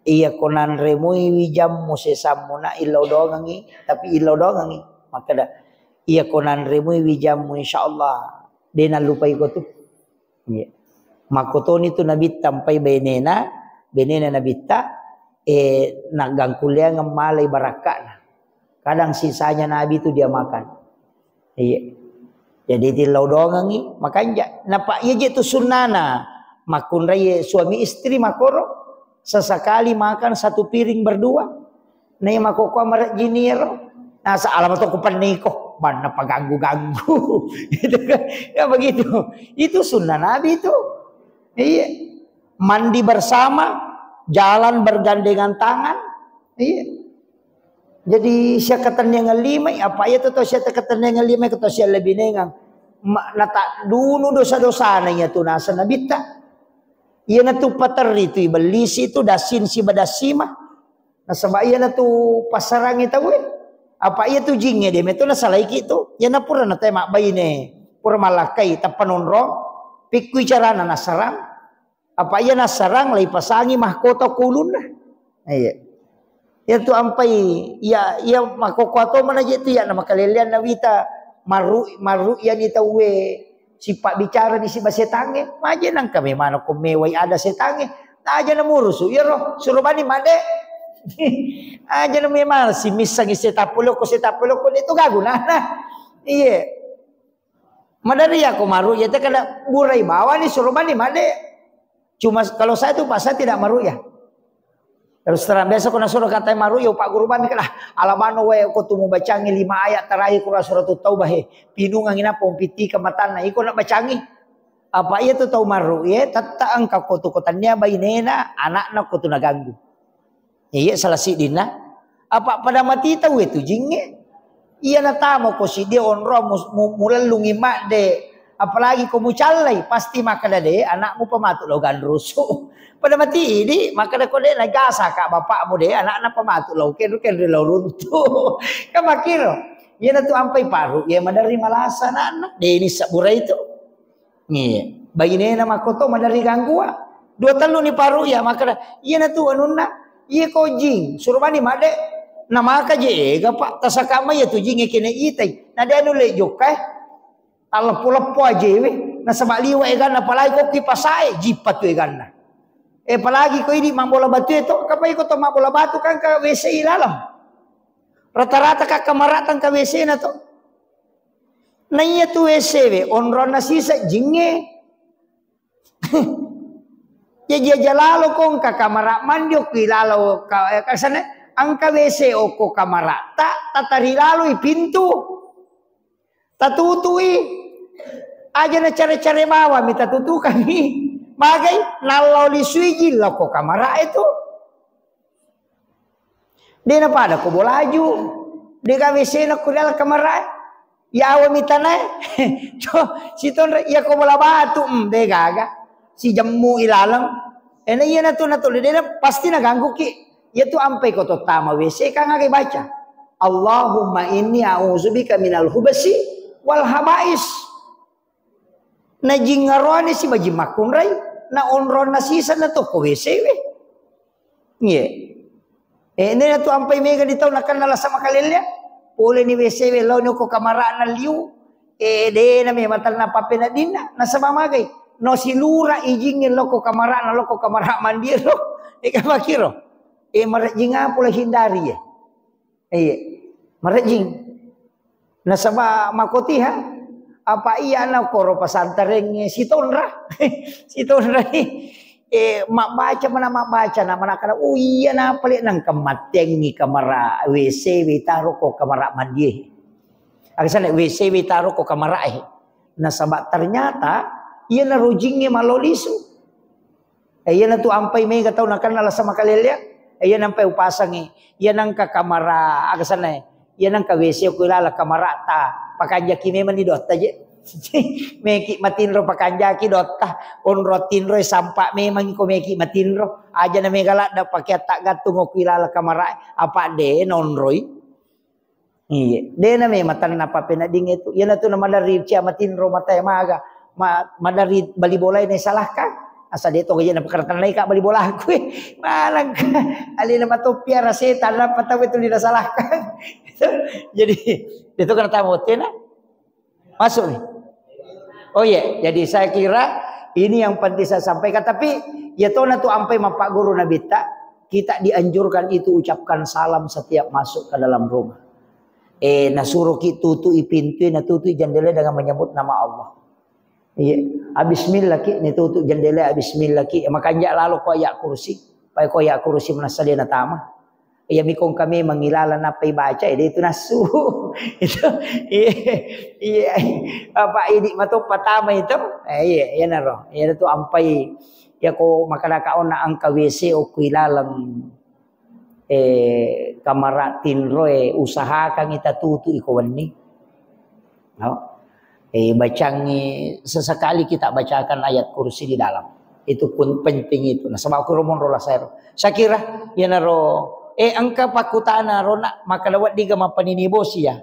iya konan remui wijam mo sesam mo na ilaw dongangi tapi ilaw dongangi makada iya konan remui wijam mo insyaallah de na lupay ko to iya makoto nito nabit tampay benena nabita nagangkulya ng malay baraka na kadang sisanya nabi itu dia makan iya jadi ilaw dongangi makanya napa iya gitu sunnana makunray suami istri makoro sesekali makan satu piring berdua. Nih makoko marat jinir. Nah alamat aku paniko. Mana paganggu-ganggu. Gitu kan. Ya begitu. Itu sunnah Nabi itu. Iya. Mandi bersama. Jalan bergandengan tangan. Iya. Jadi syakatan yang lima. Apa ya itu syakatan yang lima. Kata siya lebih nengang. Nata dulu dosa-dosa na niya to nasa nabita. Iya na tu patar itu ibalisi itu dasin si badasima. Nasaba iya na tu pasarang ita we. Apa iya tu jingnya dia meto na salaiki itu. Ya na pura na tayo makbayine. Pura malakay tapanonro. Pikwi carana nasarang. Apa iya nasarang lay pasangi mahkota kulun na. Iya. Ya tu ampay iya makokwato man aja itu ya na makalilian na wita maru yan ita we. Si Pak bicara di si basetange, aja nang kami mana kumeway ada setange, aja na murusu, ya roh, suruh bani made, aja na memang si misang setapulo ko itu gaguna, iya, madari aku maru, ya kada burai bawa nih suruh bani made, cuma kalau saya tuh pasal tidak maru ya. Terus terang biasa ko nasuruh kata maru yo Pak Guru bani kala alamano we ko tumu bacangi 5 ayat terakhir kura surat taubah pinungang ina pompiti kamatana iko na bacangi apa iya tu tau maru ye tatta angka ko tu kotannya bainena anak na ko tu naganggu iya salah si dina apa pada mati tahu itu jinge iya na tamo ko si dia onro mulalungi mak de apalagi ko mucalai pasti makadade anakmu pematu logan rusuh pada mati ini maka ko de nagasa ka bapakmu de anak-anak pematu lo ken lo runtuh ka makiro ya na tu ampai paru ya madari malasa anak de ini sabura itu iya bagine na makoto madari gangua dua telu ni paru ya maka iya na tu anunna iya ko jing suruh mani made na maka je ga pak tasakama ya tu jing kene itai na de anu le jokaialepo-lepo aja we na sabaliwa egan apalagi ko kipasai jipat tu egan na apalagi ko ini mambola batu itu kapai ko to mambola batu kan ka WC ilalam rata-rata ka kamaratan ka WC na to na iya tu WC we onron na sisa jinge ya jalalo kong ka kamara mandio ki lalo ka sana ang ka WC o ko kamarata tatari lalo pintu tatutui aja na care-care bawa minta tutu kami Bagay, nalaw lisuigi lako kamara itu. Di na pada ko bolaju. Di kami sino ko dal kamara. Yawa mitana. Si ton ya ko bola batu de gaga. Si jammu ilalang. Ena iya na to de pasti naganggu ki. Ya tu ampai ko to tama WC ka nga baca. Allahumma inni a'udzubika minal hubasi wal habais. Na jingarone si baji makunray na onron na sisa na to ko WC we. Nge. Ini na to ampay mega ditaw nakanala sa makalilya. Pule ni WC we law no ko kamara na liu. De na may matal na papel na din na nasa mamagay. No silura ijingin loko kamara mandiro. Kamakiro. Marajinga pula hindari ya. Marajing. Nasa makoti ha. Apa iya na koro pasantareng si Tonra mak baca na manakana iya na palit nang kamateng ni kamara WC witaro ko kamara mandi aksana WC witaro ko kamara nasaba ternyata iya na rujingnya malolisu iya na tu ampai may gataw na kanala sa makalilya iya nampai upasang iya nang ka kamara aksana iya nang ka WC ko ilala kamara ta pakanya kime man idot taje Meki matinro pakanjaki dotah onro tinro sampak memang ko meki matinro aja na megala da pakai tak gatung okilala kamara apa de nonroi. Iya, de na me matan apa pena ding itu. Ya na tu na madari cia matinro mata maga. Madari bali bola ini salahkan. Asa dia to gaya na pakaratan lai ka bali bola aku. Malang ka ali na matopia raseta na pataw itu dinasalahkan. Jadi itu kena tamotin masuk nih. Oh iya, jadi saya kira ini yang penting saya sampaikan. Tapi ya tona tu ampai Pak Guru Nabita, kita dianjurkan itu ucapkan salam setiap masuk ke dalam rumah. Nasuruh kita tutui pintu, tutui jendela dengan menyebut nama Allah. Iya, bismillah ki, tutup jendela bismillah ki. Makanya lalu koyak kursi, pai koyak kursi menasali na tama. Ya mikong kami mengilala napai baca itu nasu itu iya apa ini mato patama itu iya ya naro ya itu ampai ya ko makalakaon na ang kawese o kuilalang kamaratin roe usaha kang itatutu ikawan ni no bacangi sesekali kita bacakan ayat kursi di dalam itu pun penting itu nah sama aku romon rola saya kira ya naro angka pakutana rona makalawat di gama paninibosi ya.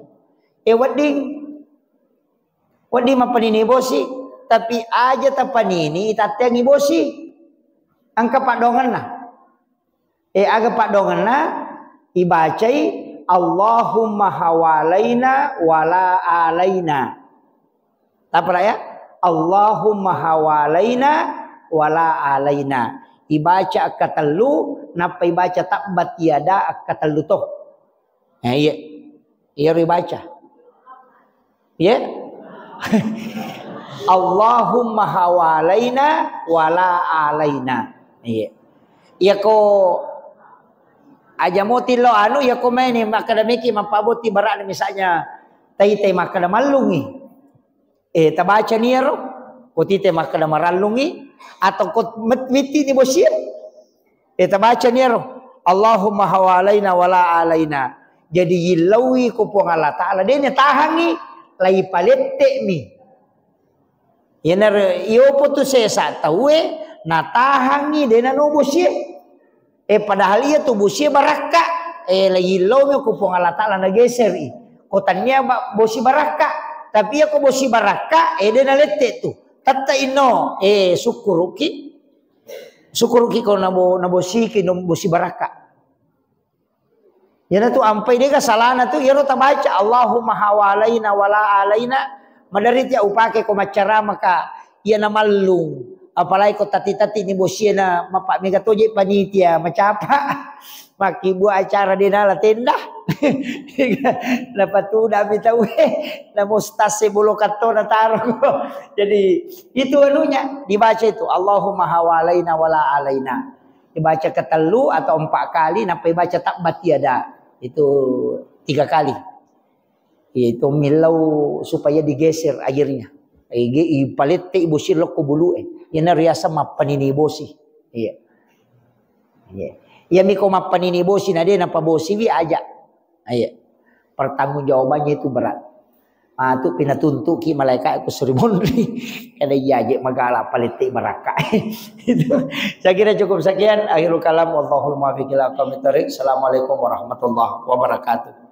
Wadi mapaninibosi tapi aja tapanini itateng ibosi. Angka padongan na. Aga padongan na ibacai Allahumma hawalaina wala alaina. Apa ya? Allahumma hawalaina wala alaina. Ibaca katalu napa ibaca takbat tiada katalu toh. Iya. Iya ibaca. Ya. Allahumma hawalaina wala alaina. Iya. Iya ko aja motilo anu ya ko meni makadamiki mapaboti barak misalnya tai makadamalungi. Tabaca niero ko tite makadamaralungi atau kot miti ni bosir baca niero Allahumma hawalaina wala alaina jadi yilawi ko po Allah taala dia tahangi lai palette mi yener iyo po tu sesa tawe na tahangi dena no bosir padahal ia tu bosir baraka lai yilawi ko po Allah taala nageseri kotannya bosir baraka tapi ako bosir baraka dena lette tu Tata ino syukuruki ko nabosiki bosi baraka. Yana tu ampai dia ka salana tu yaro tabaca Allahumma hawalaina wala alaina madarit ya upake ko macara maka ia na malung apalagi ko tati-tati ni bosi na mapak mega toje panitia macapa maki buat acara di dalam tenda dapat tu dah tahu na mustase bulu kato na taruh jadi itu anunya dibaca itu Allahumma hawalaina wala alaina dibaca ketelu atau 4 kali sampai baca takbat tiada itu 3 kali itu milau supaya digeser airnya ipalete ibu silok ko bulu yana riasa mapanini bosi iya ya miko mapanini bosi na dia napa bosi wi aja. Iya. Pertanggungjawabannya itu berat. Itu pinatuntu ki malaikat aku surimondri. Kada yaje magala paliti baraka. Itu. Saya kira cukup sekian. Akhirul kalam wallahul muwaffiq ila aqwamit thoriq. Assalamualaikum warahmatullahi wabarakatuh.